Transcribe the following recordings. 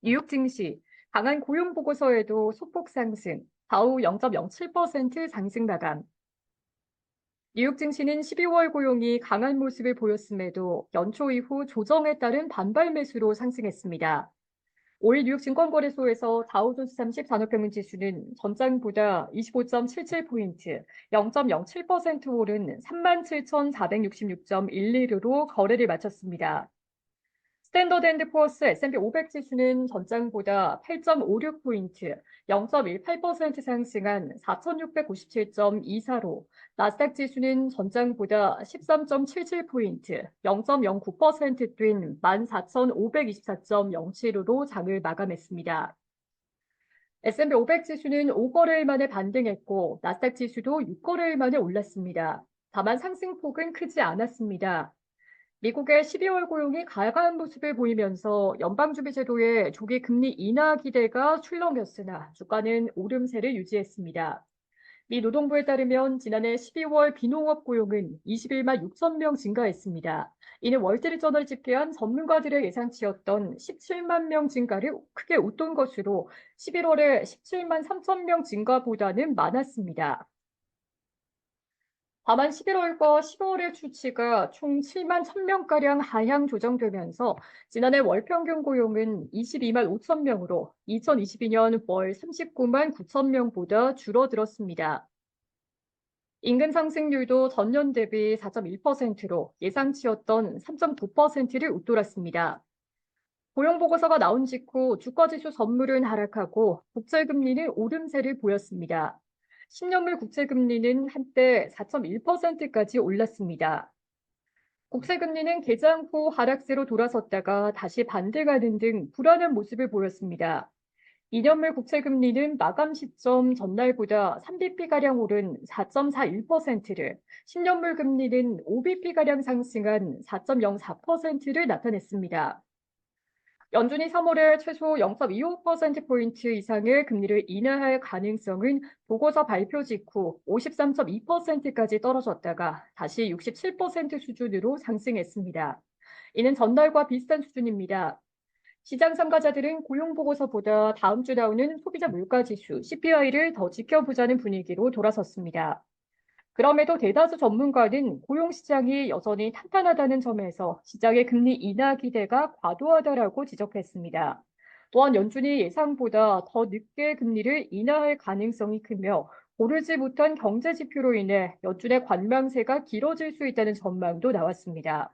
뉴욕 증시, 강한 고용 보고서에도 소폭 상승, 다우 0.07% 상승 마감. 뉴욕 증시는 12월 고용이 강한 모습을 보였음에도 연초 이후 조정에 따른 반발 매수로 상승했습니다. 5일 뉴욕 증권거래소에서 다우존스 30 산업평균 지수는 전장보다 25.77포인트, 0.07% 오른 37,466.11로 거래를 마쳤습니다. 스탠더드앤드푸어스 S&P 500 지수는 전장보다 8.56포인트, 0.18% 상승한 4,697.24로, 나스닥 지수는 전장보다 13.77포인트, 0.09% 뛴 14,524.07로 장을 마감했습니다. S&P 500 지수는 5거래일 만에 반등했고, 나스닥 지수도 6거래일 만에 올랐습니다. 다만 상승폭은 크지 않았습니다. 미국의 12월 고용이 강한 모습을 보이면서 연방준비제도의 조기 금리 인하 기대가 출렁였으나 주가는 오름세를 유지했습니다. 미 노동부에 따르면 지난해 12월 비농업 고용은 21만 6천 명 증가했습니다. 이는 월스트리트저널이 집계한 전문가들의 예상치였던 17만 명 증가를 크게 웃돈 것으로 11월에 17만 3천 명 증가보다는 많았습니다. 다만 11월과 10월의 수치가 총 7만 1,000명가량 하향 조정되면서 지난해 월 평균 고용은 22만 5천 명으로 2022년 월 39만 9천 명보다 줄어들었습니다. 임금 상승률도 전년 대비 4.1%로 예상치였던 3.9%를 웃돌았습니다. 고용보고서가 나온 직후 주가지수 선물은 하락하고 국채금리는 오름세를 보였습니다. 10년물 국채금리는 한때 4.1%까지 올랐습니다. 국채금리는 개장 후 하락세로 돌아섰다가 다시 반등하는 등 불안한 모습을 보였습니다. 2년물 국채금리는 마감 시점 전날보다 3bp가량 오른 4.41%를, 10년물 금리는 5bp가량 상승한 4.04%를 나타냈습니다. 연준이 3월에 최소 0.25%포인트 이상의 금리를 인하할 가능성은 보고서 발표 직후 53.2%까지 떨어졌다가 다시 67% 수준으로 상승했습니다. 이는 전날과 비슷한 수준입니다. 시장 참가자들은 고용 보고서보다 다음 주 나오는 소비자 물가 지수 CPI를 더 지켜보자는 분위기로 돌아섰습니다. 그럼에도 대다수 전문가는 고용시장이 여전히 탄탄하다는 점에서 시장의 금리 인하 기대가 과도하다라고 지적했습니다. 또한 연준이 예상보다 더 늦게 금리를 인하할 가능성이 크며 고르지 못한 경제 지표로 인해 연준의 관망세가 길어질 수 있다는 전망도 나왔습니다.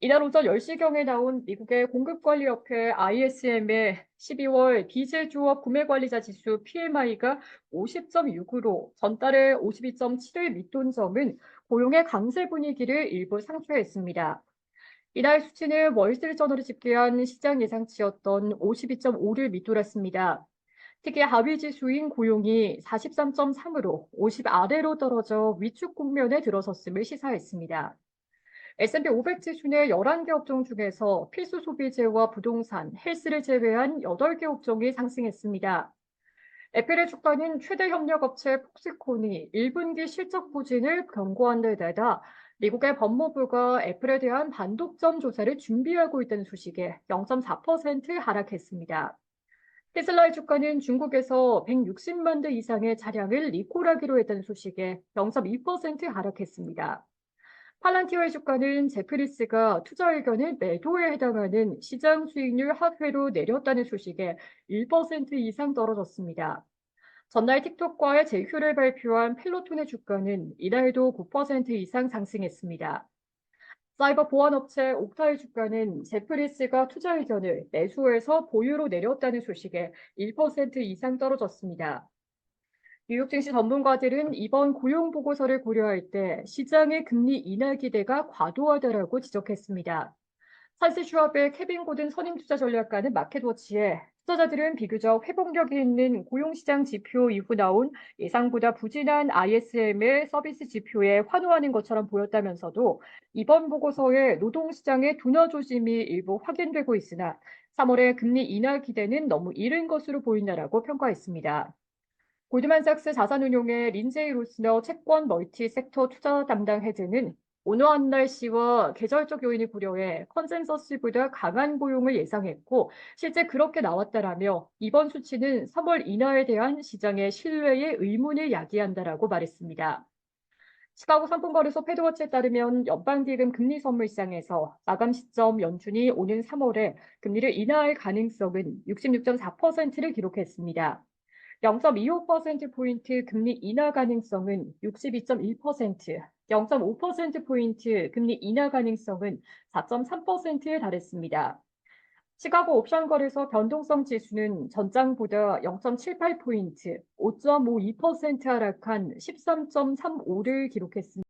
이날 오전 10시경에 나온 미국의 공급관리협회 ISM의 12월 디젤 조업 구매관리자 지수 PMI가 50.6으로 전달에 52.7을 밑돈 점은 고용의 강세 분위기를 일부 상쇄했습니다. 이날 수치는 월스트리트저널이 집계한 시장 예상치였던 52.5를 밑돌았습니다. 특히 하위 지수인 고용이 43.3으로 50 아래로 떨어져 위축 국면에 들어섰음을 시사했습니다. S&P 500 지수 내 11개 업종 중에서 필수 소비재와 부동산, 헬스를 제외한 8개 업종이 상승했습니다. 애플의 주가는 최대 협력업체 폭스콘이 1분기 실적 부진을 경고한 데다가 미국의 법무부가 애플에 대한 반독점 조사를 준비하고 있다는 소식에 0.4% 하락했습니다. 테슬라의 주가는 중국에서 160만 대 이상의 차량을 리콜하기로 했다는 소식에 0.2% 하락했습니다. 팔란티어의 주가는 제프리스가 투자 의견을 매도에 해당하는 시장 수익률 하회로 내렸다는 소식에 1% 이상 떨어졌습니다. 전날 틱톡과의 제휴를 발표한 펠로톤의 주가는 이날도 9% 이상 상승했습니다. 사이버 보안업체 옥타의 주가는 제프리스가 투자 의견을 매수해서 보유로 내렸다는 소식에 1% 이상 떨어졌습니다. 뉴욕 증시 전문가들은 이번 고용 보고서를 고려할 때 시장의 금리 인하 기대가 과도하다라고 지적했습니다. 찬스 슈왑의 케빈 고든 선임 투자 전략가는 마켓워치에 투자자들은 비교적 회복력이 있는 고용시장 지표 이후 나온 예상보다 부진한 ISM의 서비스 지표에 환호하는 것처럼 보였다면서도 이번 보고서에 노동시장의 둔화 조짐이 일부 확인되고 있으나 3월의 금리 인하 기대는 너무 이른 것으로 보인다라고 평가했습니다. 골드만삭스 자산운용의 린제이 로스너 채권 멀티 섹터 투자 담당 헤드는 온화한 날씨와 계절적 요인을 고려해 컨센서스보다 강한 고용을 예상했고 실제 그렇게 나왔다라며 이번 수치는 3월 인하에 대한 시장의 신뢰에 의문을 야기한다라고 말했습니다. 시카고 상품거래소 패드워치에 따르면 연방기금 금리 선물상에서 마감 시점 연준이 오는 3월에 금리를 인하할 가능성은 66.4%를 기록했습니다. 0.25%포인트 금리 인하 가능성은 62.1%, 0.5%포인트 금리 인하 가능성은 4.3%에 달했습니다. 시카고 옵션 거래소 변동성 지수는 전장보다 0.78포인트, 5.52% 하락한 13.35를 기록했습니다.